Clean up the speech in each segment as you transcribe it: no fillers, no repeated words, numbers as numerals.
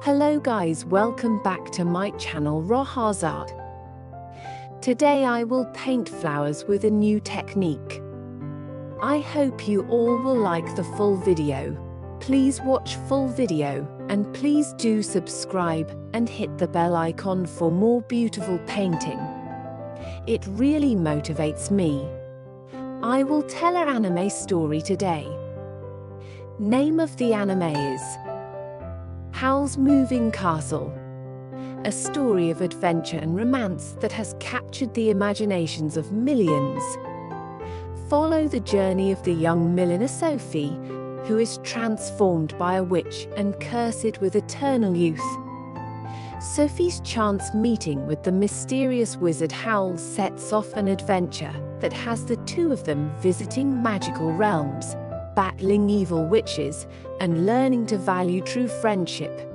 Hello guys, welcome back to my channel Roha's Art. Today I will paint flowers with a new technique. I hope you all will like the full video. Please watch full video and please do subscribe and hit the bell icon for more beautiful painting. It really motivates me. I will tell an anime story today. Name of the anime is Howl's Moving Castle, a story of adventure and romance that has captured the imaginations of millions. Follow the journey of the young milliner Sophie, who is transformed by a witch and cursed with eternal youth. Sophie's chance meeting with the mysterious wizard Howl sets off an adventure that has the two of them visiting magical realms, battling evil witches, and learning to value true friendship.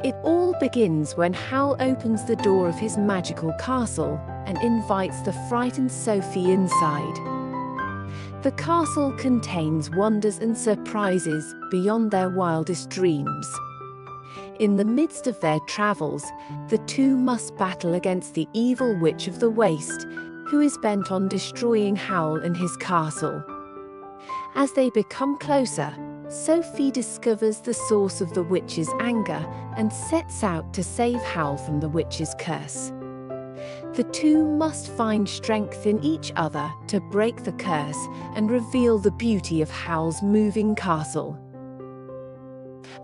It all begins when Howl opens the door of his magical castle and invites the frightened Sophie inside. The castle contains wonders and surprises beyond their wildest dreams. In the midst of their travels, the two must battle against the evil witch of the Waste, who is bent on destroying Howl and his castle. As they become closer, Sophie discovers the source of the witch's anger and sets out to save Howl from the witch's curse. The two must find strength in each other to break the curse and reveal the beauty of Howl's moving castle.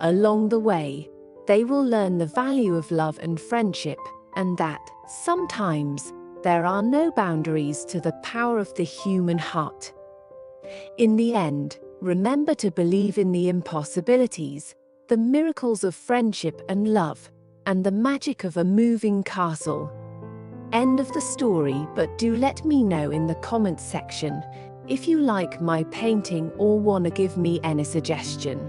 Along the way, they will learn the value of love and friendship, and that, sometimes, there are no boundaries to the power of the human heart. In the end, remember to believe in the impossibilities, the miracles of friendship and love, and the magic of a moving castle. End of the story, but do let me know in the comments section if you like my painting or wanna give me any suggestion.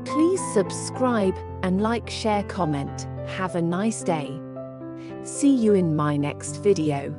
Please subscribe and like, share, comment. Have a nice day. See you in my next video.